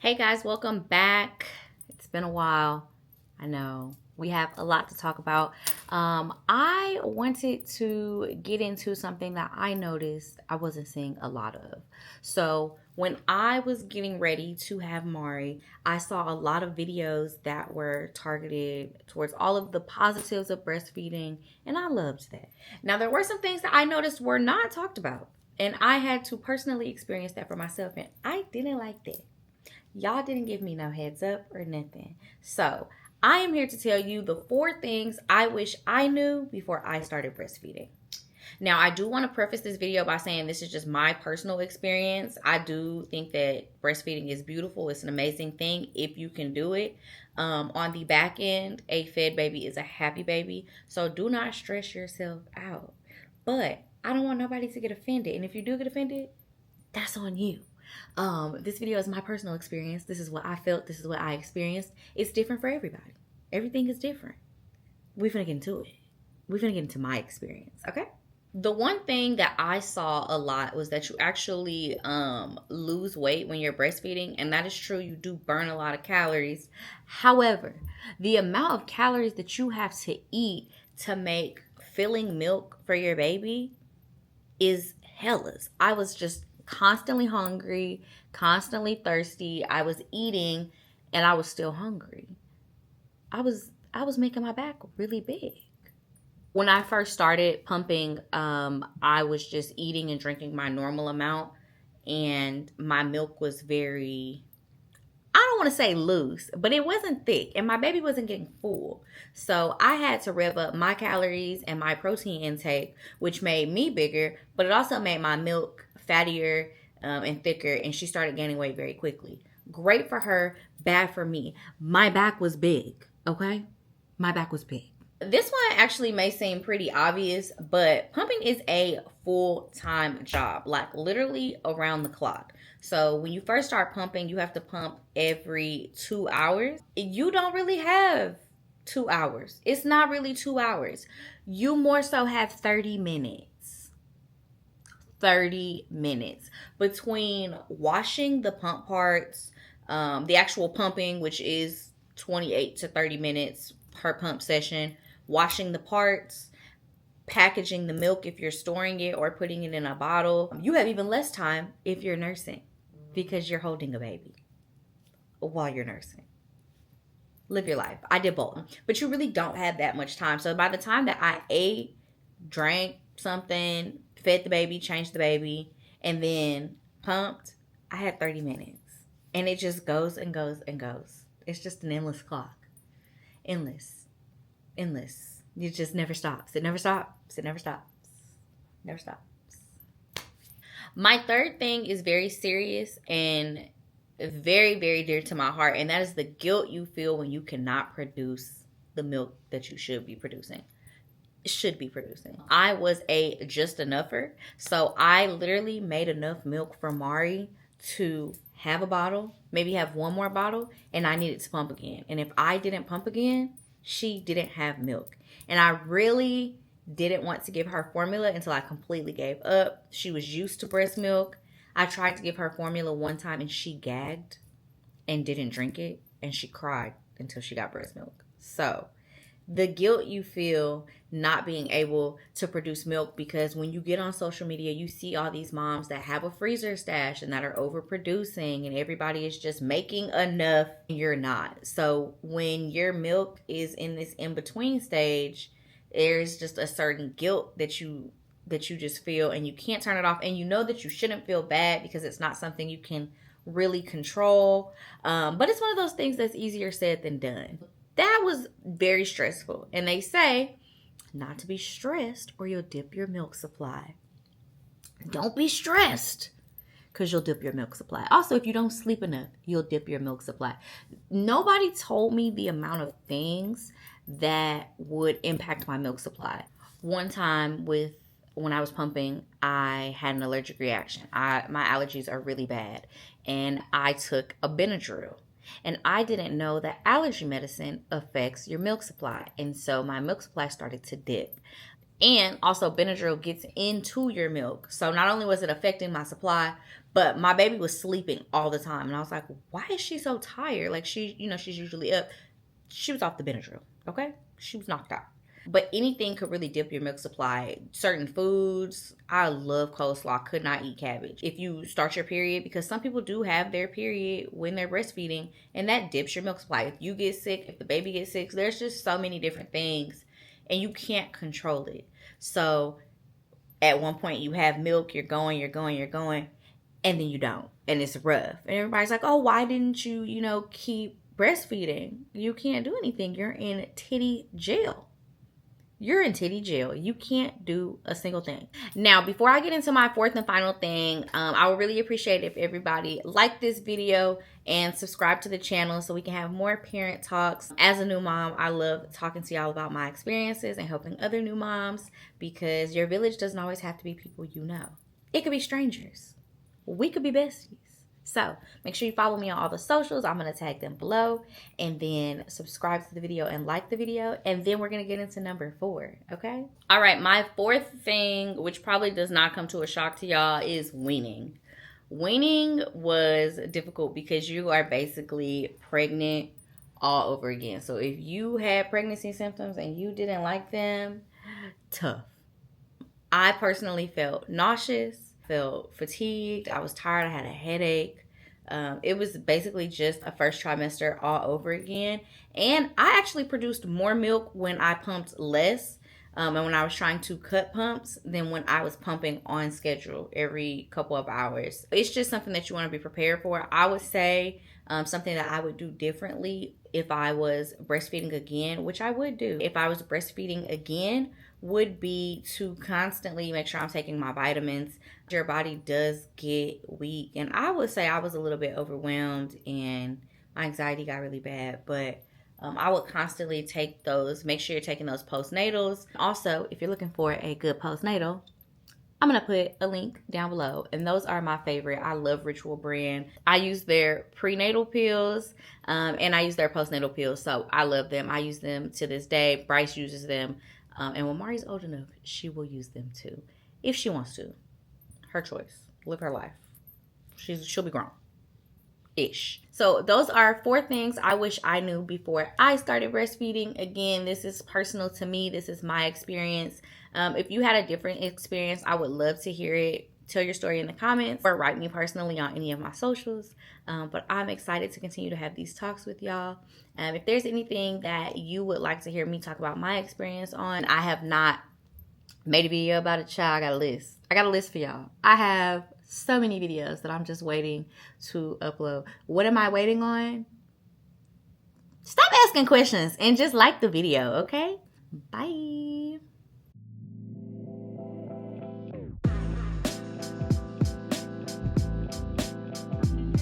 Hey guys, welcome back. It's been a while. I know we have a lot to talk about. I wanted to get into something that I noticed I wasn't seeing a lot of. So, when I was getting ready to have Mari, I saw a lot of videos that were targeted towards all of the positives of breastfeeding, and I loved that. Now, there were some things that I noticed were not talked about, and I had to personally experience that for myself, and I didn't like that. Y'all didn't give me no heads up or nothing. So, I am here to tell you the 4 things I wish I knew before I started breastfeeding. Now, I do want to preface this video by saying this is just my personal experience. I do think that breastfeeding is beautiful. It's an amazing thing if you can do it. On the back end, a fed baby is a happy baby. So do not stress yourself out. But I don't want nobody to get offended. And if you do get offended, that's on you. This video is my personal experience. This is what I felt. This is what I experienced. It's different for everybody. Everything is different. We're finna get into it. We're finna get into my experience, okay? The one thing that I saw a lot was that you actually lose weight when you're breastfeeding, and that is true. You do burn a lot of calories. However, the amount of calories that you have to eat to make filling milk for your baby is hellas. I was just constantly hungry, constantly thirsty. I was eating and I was still hungry. I was making my back really big. When I first started pumping, I was just eating and drinking my normal amount, and my milk was very, I don't want to say loose, but it wasn't thick, and my baby wasn't getting full. So I had to rev up my calories and my protein intake, which made me bigger, but it also made my milk fattier and thicker, and she started gaining weight very quickly. Great for her, bad for me. My back was big, okay? My back was big. This one actually may seem pretty obvious, but pumping is a full-time job, like literally around the clock. So when you first start pumping, you have to pump every 2 hours. You don't really have 2 hours. It's not really 2 hours. You more so have 30 minutes. 30 minutes between washing the pump parts, the actual pumping, which is 28 to 30 minutes per pump session, washing the parts, packaging the milk if you're storing it or putting it in a bottle. You have even less time if you're nursing because you're holding a baby while you're nursing. Live your life. I did both, but you really don't have that much time. So by the time that I ate, drank something, fed the baby, changed the baby, and then pumped, I had 30 minutes. And it just goes and goes and goes. It's just an endless clock. Endless. It just never stops. It never stops. It never stops. Never stops. My third thing is very serious and very, very dear to my heart, and that is the guilt you feel when you cannot produce the milk that you should be producing. I was a just enougher, so I literally made enough milk for Mari to have a bottle, maybe have one more bottle, and I needed to pump again. And if I didn't pump again, she didn't have milk. And I really didn't want to give her formula until I completely gave up. She was used to breast milk. I tried to give her formula one time and she gagged and didn't drink it, and she cried until she got breast milk. So the guilt you feel not being able to produce milk, because when you get on social media, you see all these moms that have a freezer stash and that are overproducing, and everybody is just making enough. You're not. So when your milk is in this in-between stage, there's just a certain guilt that you just feel, and you can't turn it off. And you know that you shouldn't feel bad because it's not something you can really control. But it's one of those things that's easier said than done. That was very stressful. And they say not to be stressed or you'll dip your milk supply. Don't be stressed because you'll dip your milk supply. Also, if you don't sleep enough, you'll dip your milk supply. Nobody told me the amount of things that would impact my milk supply. One time when I was pumping, I had an allergic reaction. My allergies are really bad. And I took a Benadryl. And I didn't know that allergy medicine affects your milk supply. And so my milk supply started to dip. And also Benadryl gets into your milk. So not only was it affecting my supply, but my baby was sleeping all the time. And I was like, why is she so tired? Like she's usually up. She was off the Benadryl, okay? She was knocked out. But anything could really dip your milk supply. Certain foods, I love coleslaw, could not eat cabbage. If you start your period, because some people do have their period when they're breastfeeding, and that dips your milk supply. If you get sick, if the baby gets sick, there's just so many different things, and you can't control it. So at one point you have milk, you're going, and then you don't, and it's rough. And everybody's like, oh, why didn't you, keep breastfeeding? You can't do anything. You're in titty jail. You're in titty jail. You can't do a single thing. Now, before I get into my fourth and final thing, I would really appreciate if everybody liked this video and subscribe to the channel so we can have more parent talks. As a new mom, I love talking to y'all about my experiences and helping other new moms, because your village doesn't always have to be people you know. It could be strangers. We could be besties. So make sure you follow me on all the socials. I'm going to tag them below, and then subscribe to the video and like the video. And then we're going to get into number 4. Okay. All right. My fourth thing, which probably does not come to a shock to y'all, is weaning. Weaning was difficult because you are basically pregnant all over again. So if you had pregnancy symptoms and you didn't like them, tough. I personally felt nauseous, felt fatigued. I was tired. I had a headache. It was basically just a first trimester all over again. And I actually produced more milk when I pumped less, and when I was trying to cut pumps, than when I was pumping on schedule every couple of hours. It's just something that you want to be prepared for. I would say something that I would do differently if I was breastfeeding again, which I would do if I was breastfeeding again, would be to constantly make sure I'm taking my vitamins. Your body does get weak, and I would say I was a little bit overwhelmed and my anxiety got really bad, but I would constantly take those. Make sure you're taking those postnatals. Also, if you're looking for a good postnatal, I'm going to put a link down below, and those are my favorite. I love Ritual brand. I use their prenatal pills, and I use their postnatal pills, so I love them. I use them to this day. Bryce uses them. And when Mari's old enough, she will use them too. If she wants to. Her choice. Live her life. She'll be grown-ish. So those are 4 things I wish I knew before I started breastfeeding. Again, this is personal to me. This is my experience. If you had a different experience, I would love to hear it. Tell your story in the comments or write me personally on any of my socials. But I'm excited to continue to have these talks with y'all. If there's anything that you would like to hear me talk about my experience on, I have not made a video about it, child. I got a list for y'all. I have so many videos that I'm just waiting to upload. What am I waiting on? Stop asking questions and just like the video, okay? Bye.